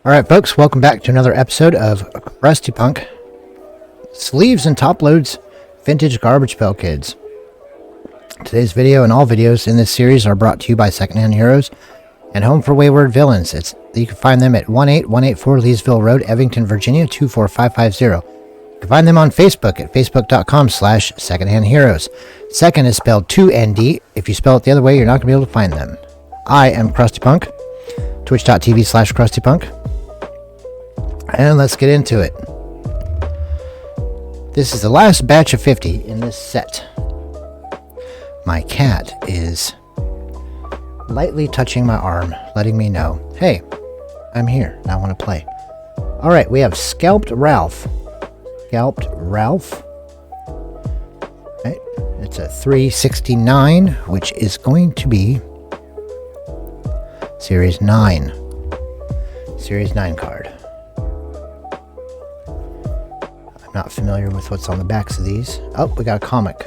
Alright folks, welcome back to another episode of CrustyPunk Sleeves and Top Loads Vintage Garbage Pail Kids. Today's video and all videos in this series are brought to you by Secondhand Heroes and Home for Wayward Villains. You can find them at 18184 Leesville Rd, Evington, Virginia 24550. You can find them on Facebook at facebook.com/secondhandheroes. Second is spelled 2ND. If you spell it the other way, you're not going to be able to find them. I am CrustyPunk, twitch.tv/CrustyPunk. And let's get into it. This is the last batch of 50 in this set. My cat is lightly touching my arm, letting me know, hey, I'm here. I want to play. Alright, we have Scalped Ralph. Scalped Ralph. Right. It's a 369, which is going to be Series 9. Series 9 card. I'm not familiar with what's on the backs of these. Oh, we got a comic.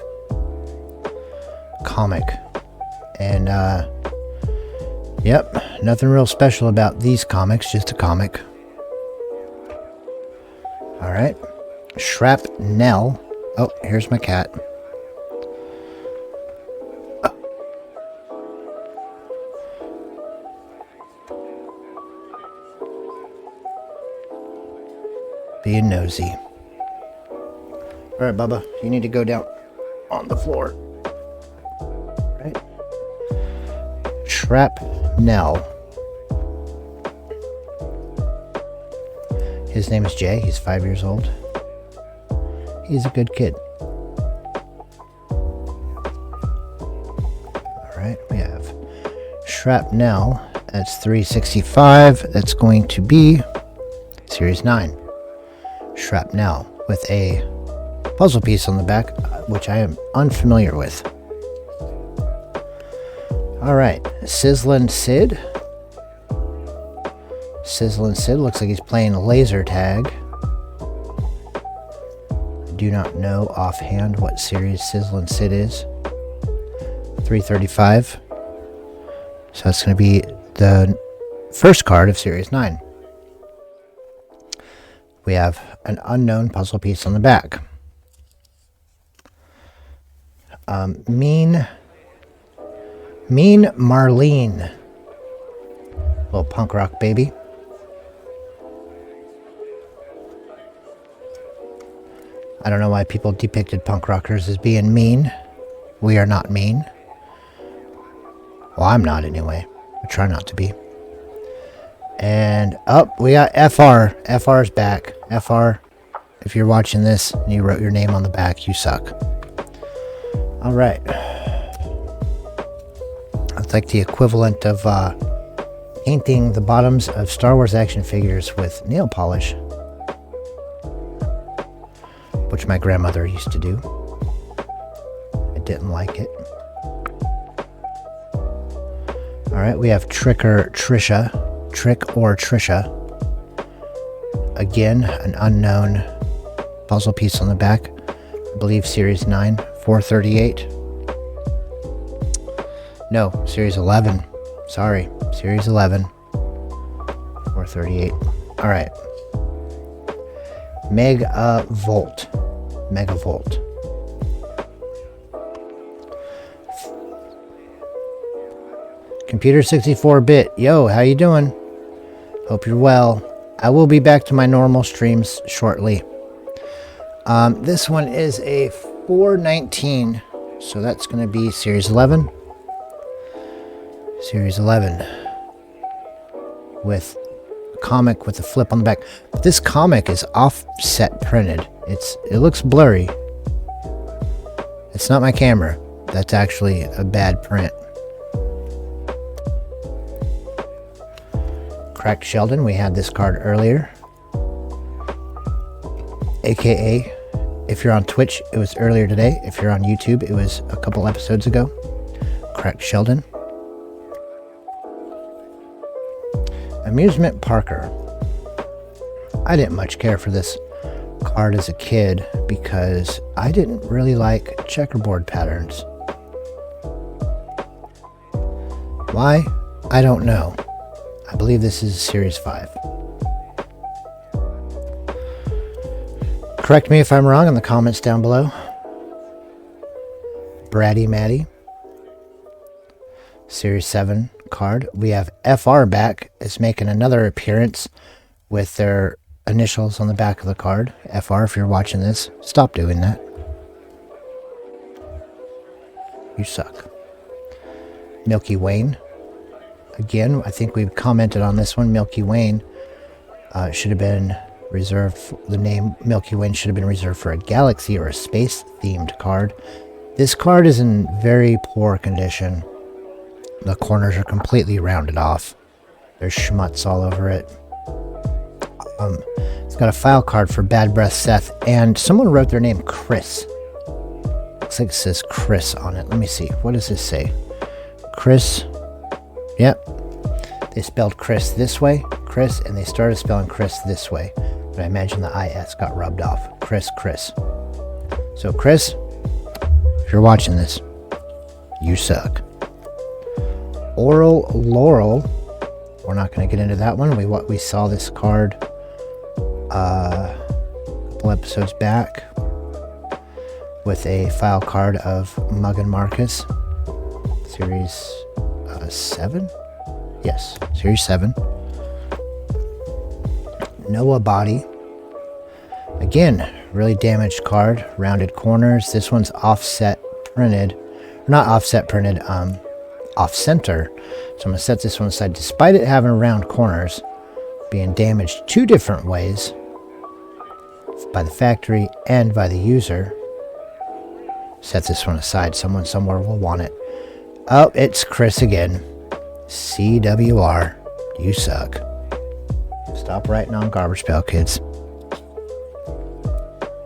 And, yep, nothing real special about these comics, just a comic. Alright. Shrapnel. Oh, here's my cat. Oh. Being nosy. Alright, Bubba, you need to go down on the floor. Right? Shrapnel. His name is Jay. He's 5 years old. He's a good kid. Alright, we have Shrapnel. That's 365. That's going to be Series 9. Shrapnel with a puzzle piece on the back, which I am unfamiliar with. Alright, Sizzlin' Sid. Sizzlin' Sid looks like he's playing laser tag. I do not know offhand what series Sizzlin' Sid is. 335. So that's going to be the first card of Series 9. We have an unknown puzzle piece on the back. Mean Marlene. Little punk rock baby. I don't know why people depicted punk rockers as being mean. We are not mean. Well, I'm not anyway. I try not to be. And up, we got FR. FR's back. FR, if you're watching this and you wrote your name on the back, you suck. Alright. It's like the equivalent of painting the bottoms of Star Wars action figures with nail polish, which my grandmother used to do. I didn't like it. Alright, we have Trick or Trisha. Again, an unknown puzzle piece on the back. I believe Series 9, 438. No, Series 11. Sorry, Series 11, 438. Alright. Megavolt. Computer 64-bit. Yo, how you doing? Hope you're well. I will be back to my normal streams shortly. This one is a 419, so that's going to be Series 11. Series 11 with a comic with a flip on the back. But this comic is offset printed. It looks blurry. It's not my camera. That's actually a bad print. Cracked Sheldon, we had this card earlier. AKA, if you're on Twitch, it was earlier today. If you're on YouTube, it was a couple episodes ago. Cracked Sheldon. Amusement Parker. I didn't much care for this card as a kid because I didn't really like checkerboard patterns. Why? I don't know. I believe this is Series 5. Correct me if I'm wrong in the comments down below. Bratty Matty. Series 7 card. We have FR back. Is making another appearance with their initials on the back of the card. FR, if you're watching this, stop doing that. You suck. Milky Wayne. Again, I think we've commented on this one. Milky Wayne should have been reserved. The name Milky Wayne should have been reserved for a galaxy or a space themed card. This card is in very poor condition. The corners are completely rounded off. There's schmutz all over it. It's got a file card for Bad Breath Seth, and someone wrote their name Chris. Looks like it says Chris on it. Let me see. What does this say? Chris. Yep. They spelled Chris this way, Chris, and they started spelling Chris this way. But I imagine the IS got rubbed off. Chris. So Chris, if you're watching this, you suck. Oral Laurel. We're not going to get into that one. We saw this card a couple episodes back with a file card of Mug and Marcus. Series 7? Yes, Series 7. Noah Body. Again, really damaged card. Rounded corners. This one's offset printed. Not offset printed, off center. So I'm going to set this one aside. Despite it having round corners, being damaged two different ways, by the factory and by the user. Set this one aside. Someone somewhere will want it. Oh, it's Chris again. CWR. You suck. Stop writing on Garbage Pail, kids.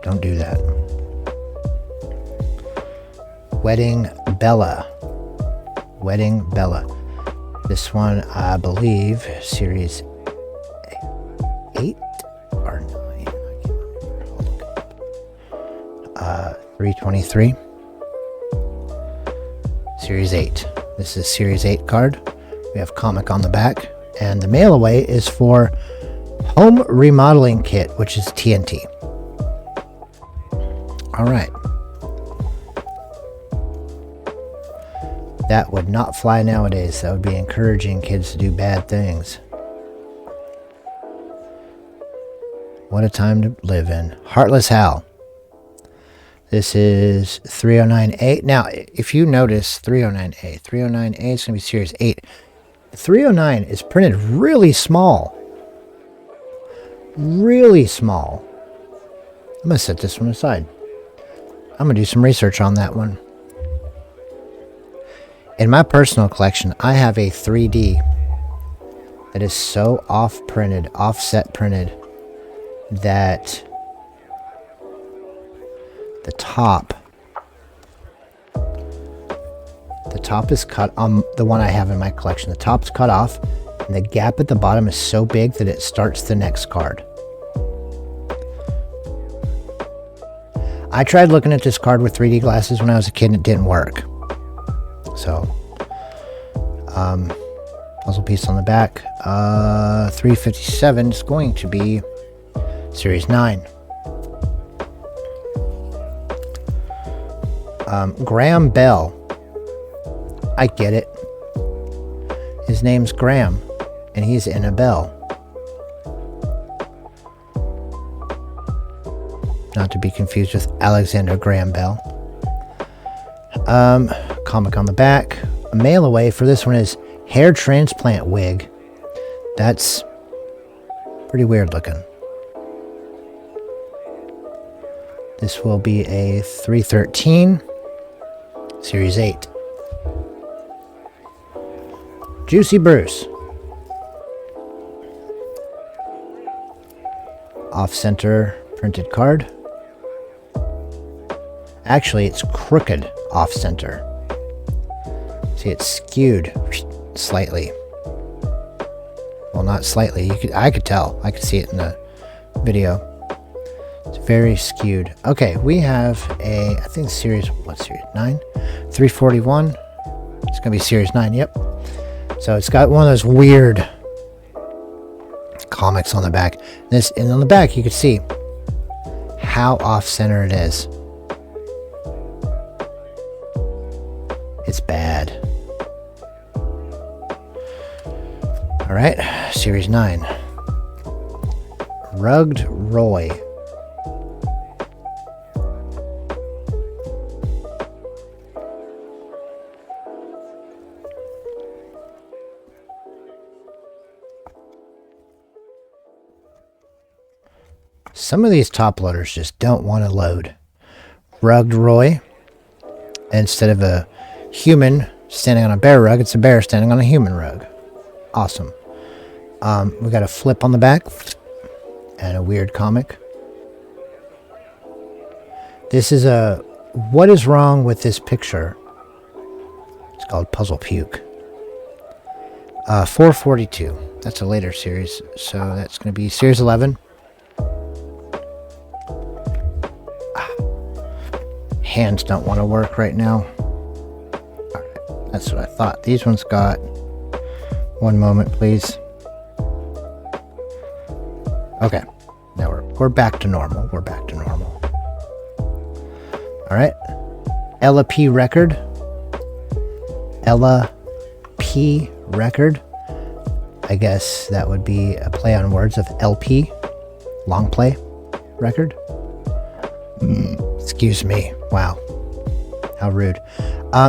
Don't do that. Wedding Bella. This one, I believe, Series 8 or 9. I can't remember. I'll look it up. 323. Series 8. This is Series 8 card. We have comic on the back. And the mail away is for Home Remodeling Kit, which is TNT. Alright. That would not fly nowadays. That would be encouraging kids to do bad things. What a time to live in. Heartless Hal. This is 309A. Now, if you notice 309A is going to be Series 8. 309 is printed really small. Really small. I'm going to set this one aside. I'm going to do some research on that one. In my personal collection, I have a 3D that is so offset printed, that the top is cut on the one I have in my collection. The top's cut off, and the gap at the bottom is so big that it starts the next card. I tried looking at this card with 3D glasses when I was a kid, and it didn't work. So, puzzle piece on the back. 357 is going to be Series 9. Graham Bell. I get it. His name's Graham, and he's in a bell. Not to be confused with Alexander Graham Bell. Comic on the back. A mail away for this one is hair transplant wig. That's pretty weird looking. This will be a 313 Series 8. Juicy Bruce. Off-center printed card. Actually, it's crooked off-center. See, it's skewed slightly. Well, not slightly. I could tell. I could see it in the video. It's very skewed. Okay, we have a, I think Series, what Series? 9? 341. It's going to be Series 9, yep. So it's got one of those weird comics on the back. And on the back, you can see how off-center it is. It's bad. Alright, Series 9. Rugged Roy. Some of these top loaders just don't want to load. Rugged Roy. Instead of a human standing on a bear rug, it's a bear standing on a human rug. Awesome. We got a flip on the back and a weird comic. This is a what is wrong with this picture? It's called Puzzle Puke. 442. That's a later series, so that's going to be Series 11. Hands don't want to work right now. Alright, that's what I thought. These ones got... One moment, please. Okay. Now we're back to normal. We're back to normal. Alright. Ella P. Record. Ella P. Record. I guess that would be a play on words of LP. Long play record. Excuse me. Wow. How rude.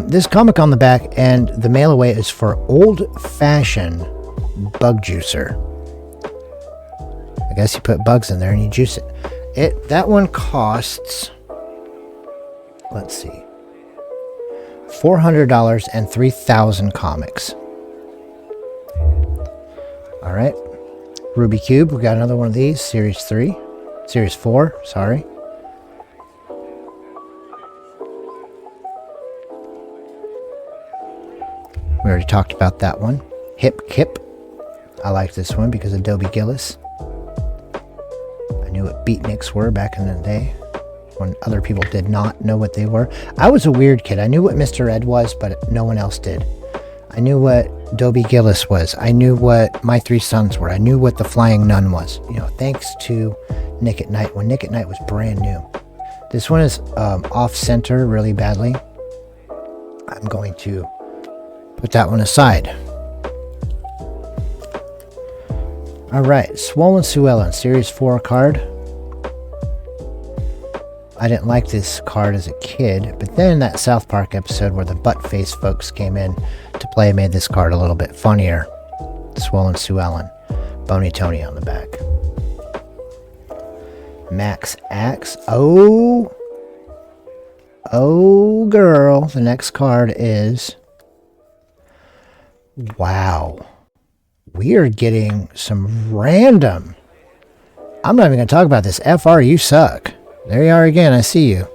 This comic on the back and the mail away is for old-fashioned bug juicer. I guess you put bugs in there and you juice it. That one costs, let's see, $400 and 3,000 comics. All right. Ruby Cube. We got another one of these. Series 4. Sorry. We already talked about that one. Hip Kip. I like this one because of Dobie Gillis. I knew what beatniks were back in the day when other people did not know what they were. I was a weird kid. I knew what Mr. Ed was, but no one else did. I knew what Dobie Gillis was. I knew what My Three Sons were. I knew what The Flying Nun was. You know, thanks to Nick at Night, when Nick at Night was brand new. This one is off-center really badly. I'm going to put that one aside. Alright, Swollen Sue Ellen, Series 4 card. I didn't like this card as a kid, but then that South Park episode where the butt-face folks came in to play made this card a little bit funnier. Swollen Sue Ellen. Bony Tony on the back. Max Axe. Oh girl. The next card is... Wow. We are getting some random... I'm not even going to talk about this. FR, you suck. There you are again. I see you.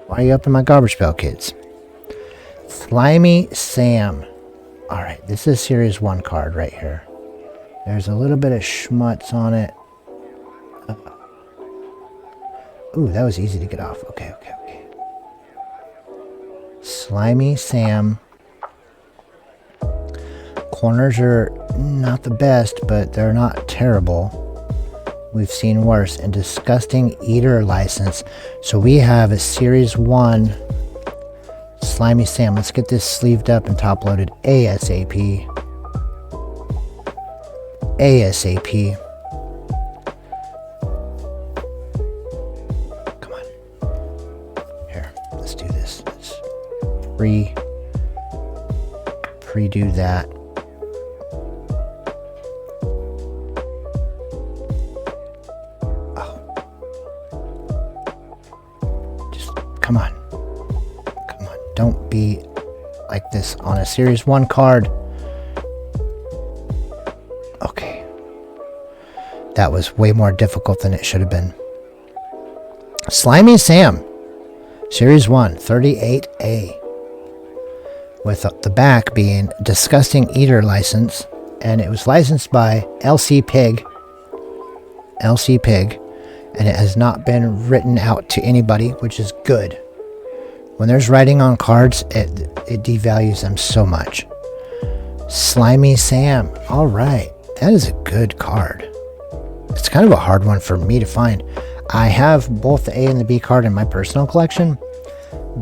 Why are you up in my garbage pail, kids? Slimy Sam. Alright, this is Series 1 card right here. There's a little bit of schmutz on it. Ooh, that was easy to get off. Okay. Slimy Sam. Corners are not the best, but they're not terrible. We've seen worse. And Disgusting Eater license. So we have a Series 1 Slimy Sam. Let's get this sleeved up and top loaded ASAP. ASAP. Come on. Here, let's do this. Let's pre-do that. Come on. Don't be like this on a Series 1 card. Okay. That was way more difficult than it should have been. Slimy Sam. Series 1, 38A. With the back being Disgusting Eater license. And it was licensed by LC Pig. LC Pig. And it has not been written out to anybody, which is good. When there's writing on cards, it devalues them so much. Slimy Sam. Alright. That is a good card. It's kind of a hard one for me to find. I have both the A and the B card in my personal collection,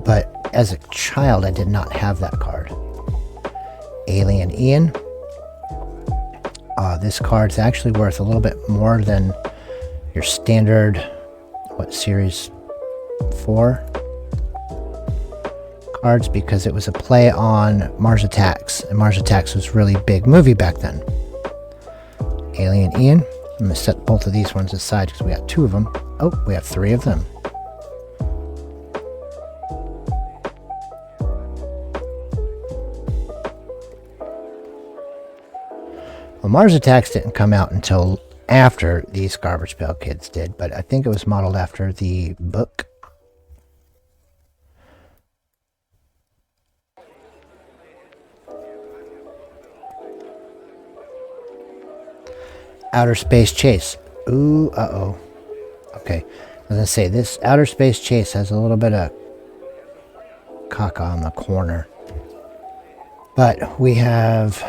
but as a child I did not have that card. Alien Ian. This card's actually worth a little bit more than your standard, what, Series 4 cards, because it was a play on Mars Attacks, and Mars Attacks was a really big movie back then. Alien Ian. I'm going to set both of these ones aside because we got 2 of them. Oh, we have 3 of them. Well, Mars Attacks didn't come out until after these Garbage Pail Kids did, but I think it was modeled after the book. Outer Space Chase. Ooh, uh-oh. Okay, I was going to say, this Outer Space Chase has a little bit of caca on the corner. But we have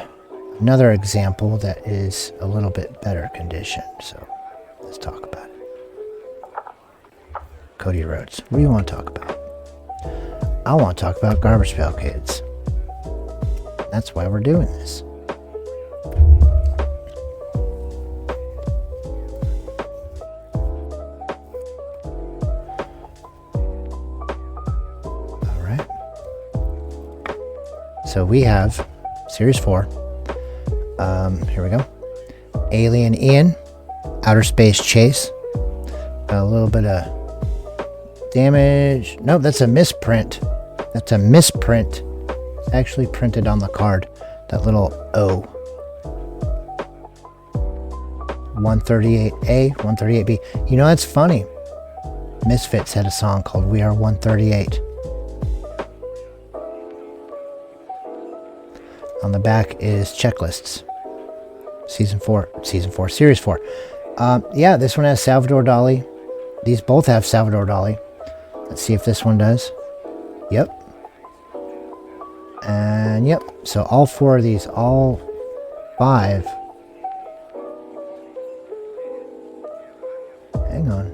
another example that is a little bit better condition, so let's talk about it. Cody Rhodes, what do you want to talk about? I want to talk about Garbage Pail Kids. That's why we're doing this. Alright. So we have Series 4. Here we go. Alien Ian, Outer Space Chase. A little bit of damage. No, that's a misprint. That's a misprint. It's actually printed on the card. That little O. 138A, 138B. You know, that's funny. Misfits had a song called We Are 138. On the back is checklists. Series 4. Yeah, this one has Salvador Dali. These both have Salvador Dali. Let's see if this one does. Yep. And yep. So all 4 of these, all 5. Hang on.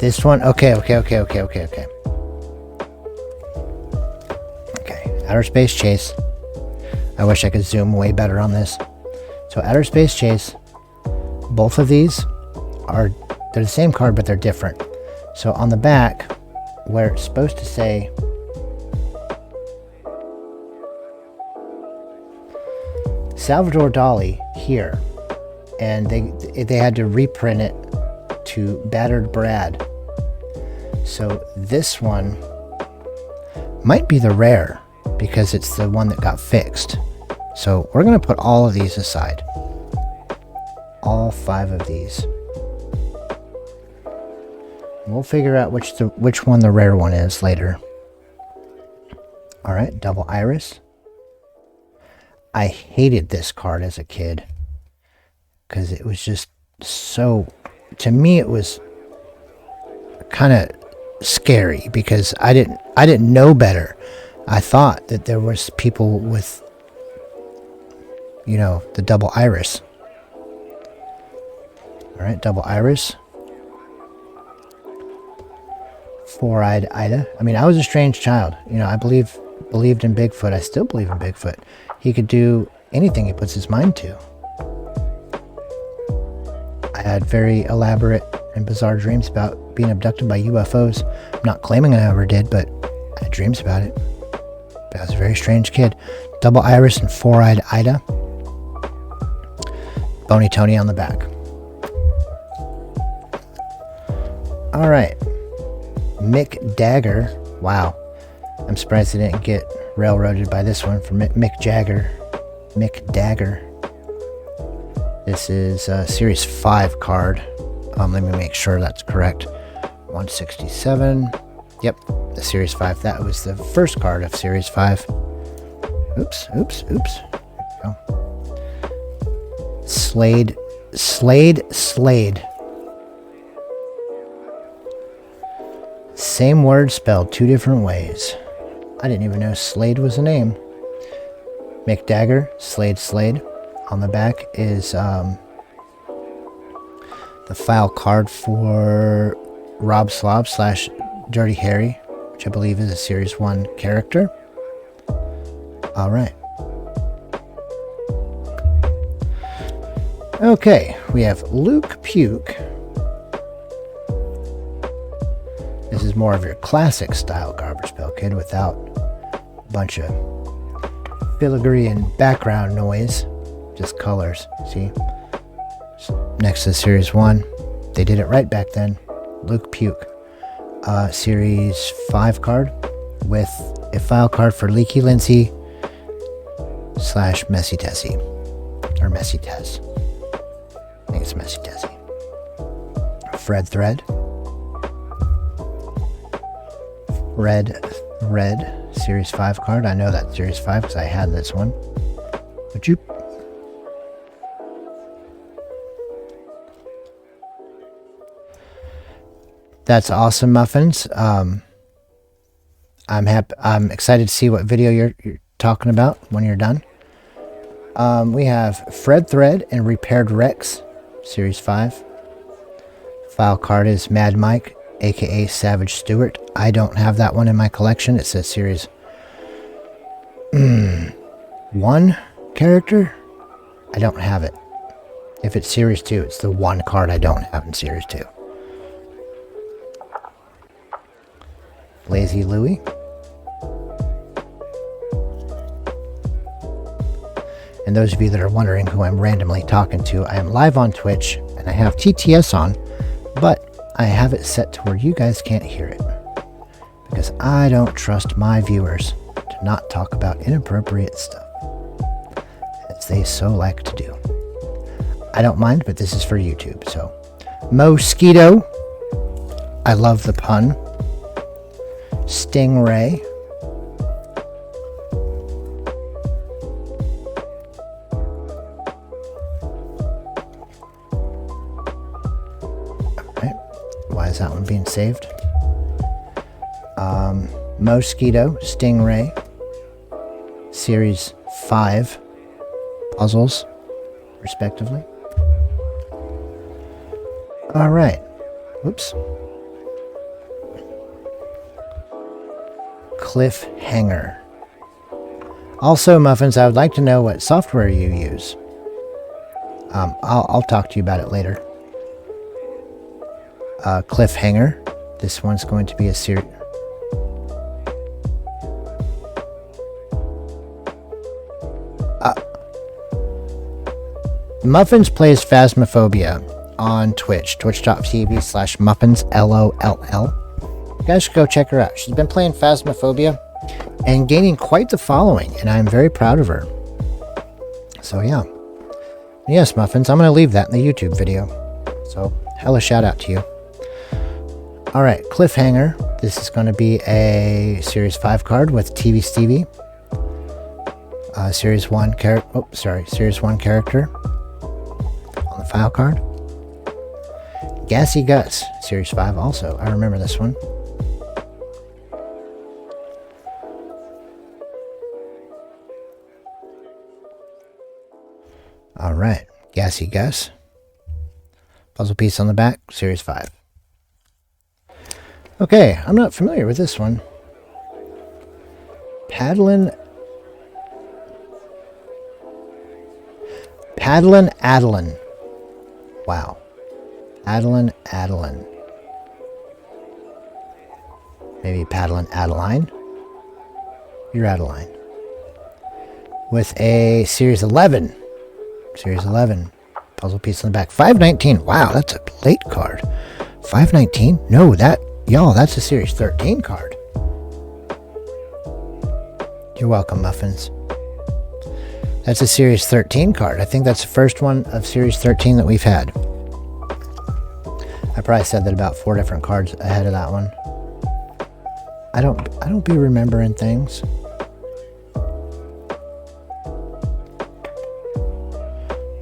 This one, okay. Outer Space Chase. I wish I could zoom way better on this. So Outer Space Chase, both of these they're the same card, but they're different. So on the back, where it's supposed to say Salvador Dali here, and they had to reprint it to Battered Brad. So this one might be the rare, because it's the one that got fixed. So we're going to put all of these aside. All 5 of these. And we'll figure out which one the rare one is later. Alright, Double Iris. I hated this card as a kid, because it was just so... To me, it was kind of scary, because I didn't know better. I thought that there was people with, you know, the Double Iris. Alright, Double Iris. Four-eyed Ida. I mean, I was a strange child. You know, I believed in Bigfoot. I still believe in Bigfoot. He could do anything he puts his mind to. I had very elaborate and bizarre dreams about being abducted by UFOs. I'm not claiming I ever did, but I had dreams about it. But I was a very strange kid. Double Iris and Four-eyed Ida. Bony Tony on the back. Alright. Mick Dagger. Wow. I'm surprised they didn't get railroaded by this one for Mick Jagger. Mick Dagger. This is a Series 5 card. Let me make sure that's correct. 167. Yep, the Series 5. That was the first card of Series 5. Oops. There we go. Slade. Same word spelled 2 different ways. I didn't even know Slade was a name. Mick Dagger, Slade. On the back is The file card for Rob Slob / Dirty Harry, which I believe is a Series 1 character. Alright. Okay, we have Luke Puke. This is more of your classic style Garbage Pail Kid without a bunch of filigree and background noise. Just colors, see? Next to Series 1. They did it right back then. Luke Puke. Series 5 card with a file card for Leaky Lindsay / Messy Tessie. Or Messy Tess. I think it's Messy Tessie. Fred Thread. Red Series 5 card. I know that Series 5 because I had this one. Would you? That's awesome, Muffins. I'm excited to see what video you're talking about when you're done. We have Fred Thread and Repaired Rex, Series 5. File card is Mad Mike, aka Savage Stewart. I don't have that one in my collection. It says Series 1 character. I don't have it. If it's Series 2, it's the one card I don't have in Series 2. Lazy Louie. And those of you that are wondering who I'm randomly talking to, I am live on Twitch and I have TTS on, but I have it set to where you guys can't hear it because I don't trust my viewers to not talk about inappropriate stuff, as they so like to do. I don't mind, but this is for YouTube. So, Mosquito. I love the pun. Stingray. Alright. Why is that one being saved? Mosquito, Stingray, Series 5 puzzles, respectively. Alright. Whoops. Cliffhanger. Also, Muffins, I would like to know what software you use. I'll talk to you about it later. Cliffhanger. This one's going to be a series. Muffins plays Phasmophobia on Twitch. Twitch.tv/MuffinsLOLL. You guys should go check her out. She's been playing Phasmophobia and gaining quite the following, and I'm very proud of her. So yeah. Yes, Muffins, I'm going to leave that in the YouTube video. So, hella shout out to you. Alright, Cliffhanger. This is going to be a Series 5 card with TV Stevie. Series 1 Series 1 character on the file card. Gassy Gus, Series 5 also. I remember this one. Alright, Gassy Gus. Puzzle piece on the back, Series 5. Okay, I'm not familiar with this one. Paddlin' Adeline. Wow. Adeline. Maybe Paddlin' Adeline. You're Adeline. With a Series 11. Series 11. Puzzle piece on the back. 519. Wow, that's a late card. 519? No, that's a Series 13 card. You're welcome, Muffins. That's a Series 13 card. I think that's the first one of Series 13 that we've had. I probably said that about 4 different cards ahead of that one. I don't be remembering things.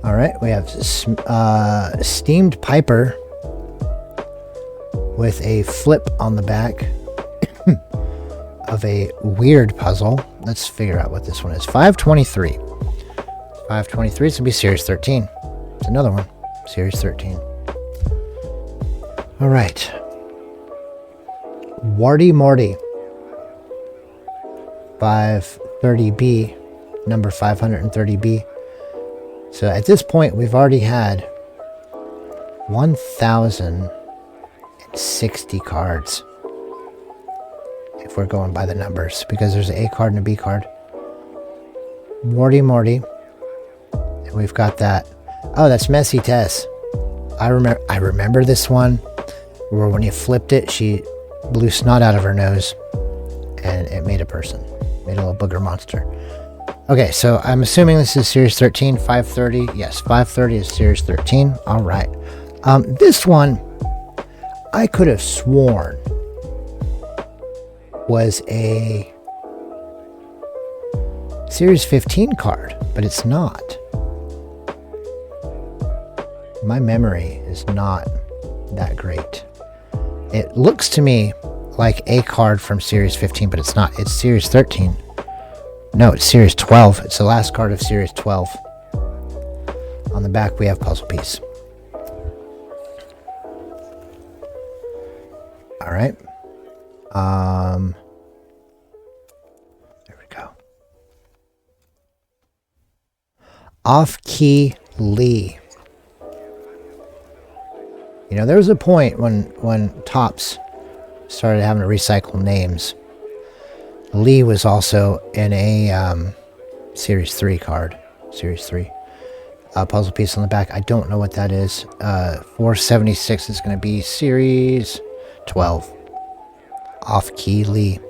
Alright, we have Steamed Piper with a flip on the back of a weird puzzle. Let's figure out what this one is. 523. 523 is going to be Series 13. It's another one. Series 13. All right. Warty Morty. 530B. Number 530B. So at this point, we've already had 1,060 cards. If we're going by the numbers, because there's an A card and a B card. Warty Morty. And we've got that. Oh, that's Messy Tess. I remember this one where when you flipped it, she blew snot out of her nose and it made a person. Made a little booger monster. Okay, so I'm assuming this is Series 13, 530. Yes, 530 is Series 13. All right. This one, I could have sworn was a Series 15 card, but it's not. My memory is not that great. It looks to me like a card from Series 15, but it's not. It's Series 13. No, it's Series 12. It's the last card of Series 12. On the back, we have puzzle piece. All right. There we go. Off-Key Lee. You know, there was a point when Topps started having to recycle names. Lee was also in a Series 3 card. Series 3. Puzzle piece on the back. I don't know what that is. 476 is going to be Series 12. Off-Key Lee.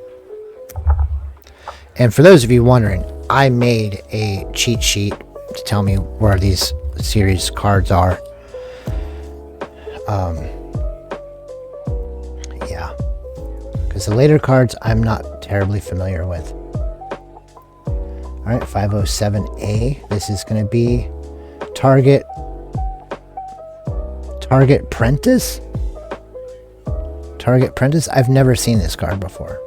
And for those of you wondering, I made a cheat sheet to tell me where these series cards are. Yeah. Because the later cards I'm not terribly familiar with. Alright, 507A. This is going to be Target Prentice? Target Prentice? I've never seen this card before.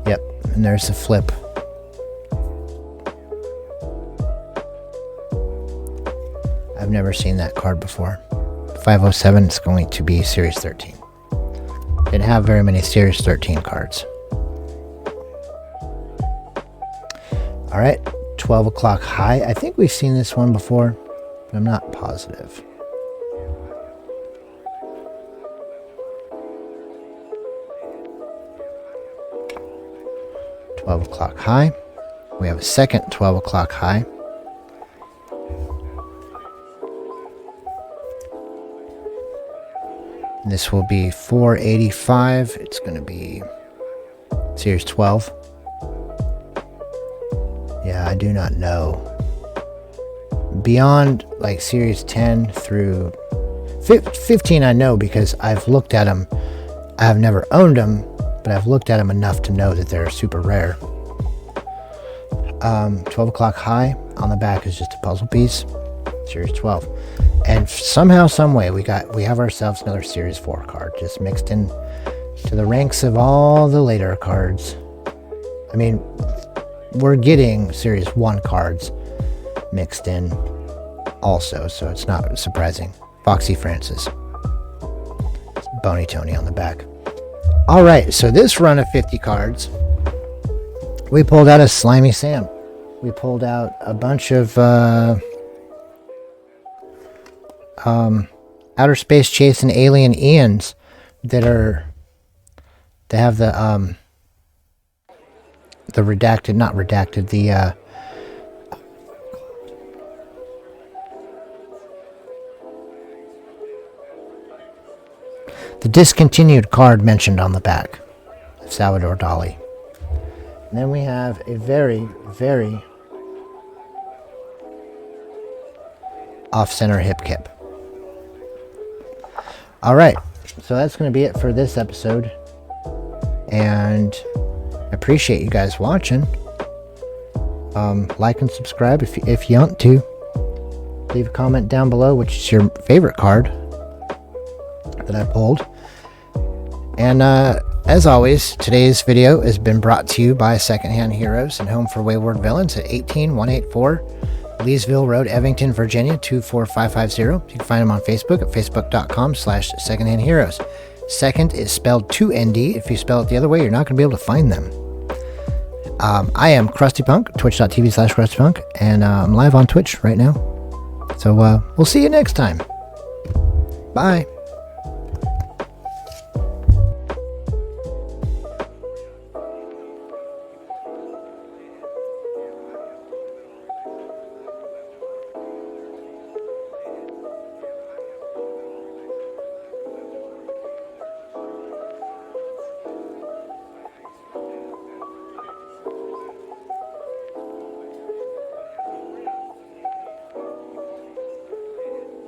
Yep, and there's the flip. I've never seen that card before. 507 is going to be Series 13. Didn't have very many Series 13 cards. Alright, 12 o'clock high. I think we've seen this one before, but I'm not positive. $12 high. We have a second 12 o'clock high. This will be 485. It's going to be Series 12. Yeah, I do not know. Beyond like Series 10 through 15 I know because I've looked at them. I have never owned them, but I've looked at them enough to know that they're super rare. 12 o'clock high on the back is just a puzzle piece. Series 12. And somehow, some way, we have ourselves another Series 4 card just mixed in to the ranks of all the later cards. I mean, we're getting Series 1 cards mixed in also, so it's not surprising. Foxy Francis. Bony Tony on the back. Alright, so this run of 50 cards, we pulled out a Slimy Sam. We pulled out a bunch of Outer Space Chase and Alien Ians that have the redacted, not redacted, the discontinued card mentioned on the back of Salvador Dali. And then we have a very, very off-center hip kip. Alright, so that's going to be it for this episode. And I appreciate you guys watching. Like and subscribe if you want to. Leave a comment down below which is your favorite card that I pulled. And as always, today's video has been brought to you by Secondhand Heroes and Home for Wayward Villains at 18184 Leesville Rd, Evington, Virginia 24550. You can find them on Facebook at facebook.com/secondhandheroes. Second is spelled 2ND. If you spell it the other way, you're not going to be able to find them. I am CrustyPunk, twitch.tv/CrustyPunk, and I'm live on Twitch right now. So we'll see you next time. Bye.